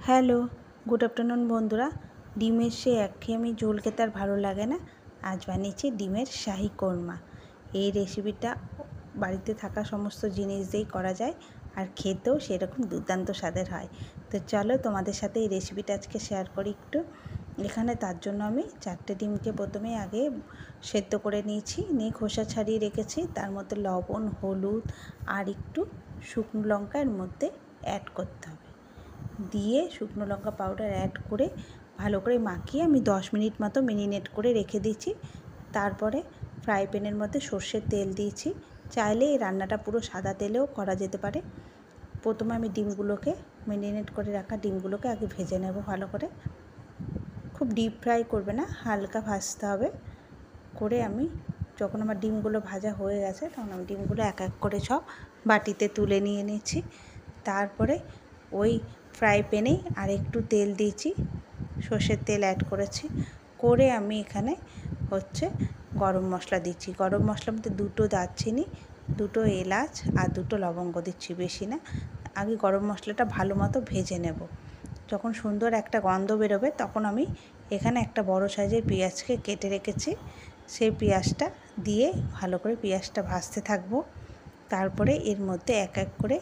Hello, good afternoon বন্ধুরা। ডিমের সে একঘেয়েমি ঝোল খেতে আর ভালো লাগে না। আজ বানিয়েছি ডিমের শাহি কোরমা। এই রেসিপিটা বাড়িতে থাকা সমস্ত জিনিস দিয়েই করা যায়, আর খেতেও সেরকম দুর্দান্ত স্বাদের হয়। তো চলো তোমাদের সাথে এই রেসিপিটা আজকে শেয়ার করি একটু। এখানে তার জন্য আমি 4টে ডিমকে প্রথমে আগে সেদ্ধ করে নিয়েছি, নিয়ে খোসা ছাড়িয়ে রেখেছি। তার মধ্যে লবণ, হলুদ আর একটু শুকনো লঙ্কা এর মধ্যে অ্যাড করতে হবে। দিয়ে শুকনো লঙ্কা পাউডার অ্যাড করে ভালো করে মাখিয়ে আমি 10 মিনিট মতো মেরিনেট করে রেখে দিয়েছি। তারপরে ফ্রাই প্যানের মধ্যে সর্ষের তেল দিয়েছি। চাইলে এই রান্নাটা পুরো সাদা তেলেও করা যেতে পারে। প্রথমে আমি ডিমগুলোকে মেরিনেট করে রাখা ডিমগুলোকে আগে ভেজে নেব ভালো করে। খুব ডিপ ফ্রাই করবে না, হালকা ভাজতে হবে। করে আমি যখন আমার ডিমগুলো ভাজা হয়ে গেছে তখন আমি ডিমগুলো এক এক করে সব বাটিতে তুলে নিয়ে নিয়েছি। তারপরে ওই ফ্রাই প্যানে আর একটু তেল দিয়েছি, সর্ষের তেল অ্যাড করেছি। করে আমি এখানে গরম মশলা দিচ্ছি। গরম মশলার মধ্যে 2টো দারচিনি, 2টো এলাচ আর 2টো লবঙ্গ দিচ্ছি, বেশি না। আগে গরম মশলাটা ভালো মতো ভেজে নেব। যখন সুন্দর একটা গন্ধ বেরোবে তখন আমি এখানে একটা বড় সাইজের পেঁয়াজকে কেটে রেখেছি, সেই পেঁয়াজটা দিয়ে ভালো করে পেঁয়াজটা ভাজতে থাকবো। তারপরে এর মধ্যে এক এক করে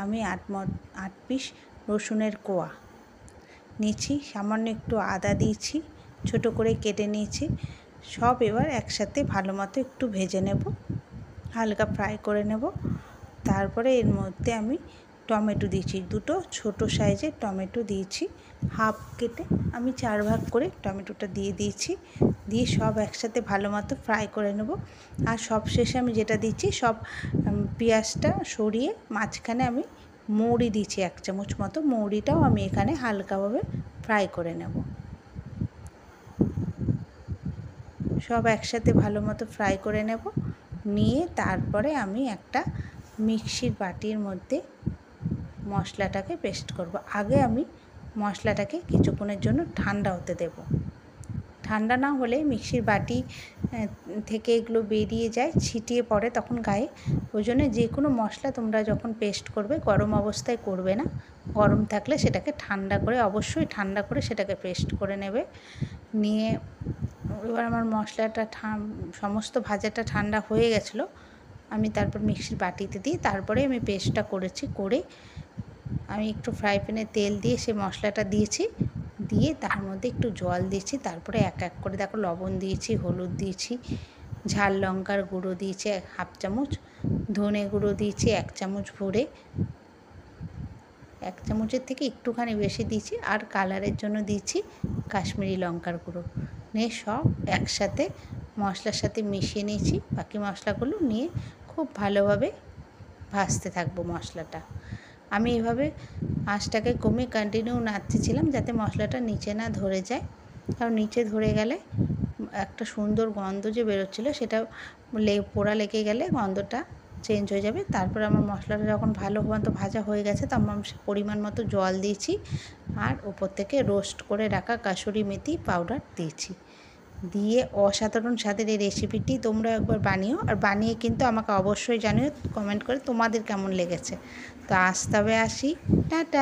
আমি 8 পিস রসুনের কোয়া নিয়েছি, সামান্য একটু আদা দিয়েছি, ছোটো করে কেটে নিয়েছি। সব এবার একসাথে ভালো মতো একটু ভেজে নেব, হালকা ফ্রাই করে নেব। তারপরে এর মধ্যে আমি টমেটো দিয়েছি, 2টো ছোটো সাইজের টমেটো দিয়েছি, হাফ কেটে আমি 4 ভাগ করে টমেটোটা দিয়ে দিয়েছি। দিয়ে সব একসাথে ভালো মতো ফ্রাই করে নেব। আর সব শেষে আমি যেটা দিচ্ছি, সব পেঁয়াজটা সরিয়ে মাঝখানে আমি মৌরি দিয়েছি 1 চামচ মতো। মৌরিটাও আমি এখানে হালকাভাবে ফ্রাই করে নেব। সব একসাথে ভালো মতো ফ্রাই করে নেব। নিয়ে তারপরে আমি একটা মিক্সির বাটির মধ্যে মশলাটাকে পেস্ট করব। আগে আমি মশলাটাকে কিছুক্ষণের জন্য ঠান্ডা হতে দেব। ঠান্ডা না হলে মিক্সির বাটি থেকে এগুলো বেরিয়ে যায়, ছিটিয়ে পড়ে তখন গায়ে। ওই জন্য যে কোনো মশলা তোমরা যখন পেস্ট করবে গরম অবস্থায় করবে না, গরম থাকলে সেটাকে ঠান্ডা করে, অবশ্যই ঠান্ডা করে সেটাকে পেস্ট করে নেবে। নিয়ে এবার আমার মশলাটা সমস্ত ভাজাটা ঠান্ডা হয়ে গেছিলো। আমি তারপর মিক্সির বাটিতে দিয়ে তারপরে আমি পেস্টটা করেছি। করে আমি একটু ফ্রাই প্যানে তেল দিয়ে সেই মশলাটা দিয়েছি, দিয়ে তার মধ্যে একটু জল দিয়েছি। তারপরে এক এক করে দেখো লবণ দিয়েছি, হলুদ দিয়েছি, ঝাল লঙ্কার গুঁড়ো দিয়েছি 1/2 চামচ, ধনে গুঁড়ো দিয়েছি 1 চামচ ভরে, 1 চামচের থেকে একটুখানি বেশি দিয়েছি। আর কালারের জন্য দিয়েছি কাশ্মীরি লঙ্কার গুঁড়ো। নিয়ে সব একসাথে মশলার সাথে মিশিয়ে নিয়েছি। বাকি মশলাগুলো নিয়ে খুব ভালোভাবে ভাজতে থাকবো মশলাটা। আমি এভাবে আঁচটাকে কমিয়ে কন্টিনিউ নাড়তেছিলাম যাতে মশলাটা নিচে না ধরে যায়, কারণ নিচে ধরে গেলে একটা সুন্দর গন্ধ যে বেরোচ্ছিলো সেটা পোড়া লেগে গেলে গন্ধটা চেঞ্জ হয়ে যাবে। তারপর আমার মশলাটা যখন ভালো মতো ভাজা হয়ে গেছে তখন আমি পরিমাণ মতো জল দিয়েছি, আর ওপর থেকে রোস্ট করে রাখা কাসুরি মেথি পাউডার দিয়েছি। দিয়ে অসাধারণ স্বাদের এই রেসিপিটি তোমরা একবার বানিও, আর বানিয়ে কিন্তু আমাকে অবশ্যই জানিও কমেন্ট করে তোমাদের কেমন লেগেছে। তো আজ তবে আসি, টাটা।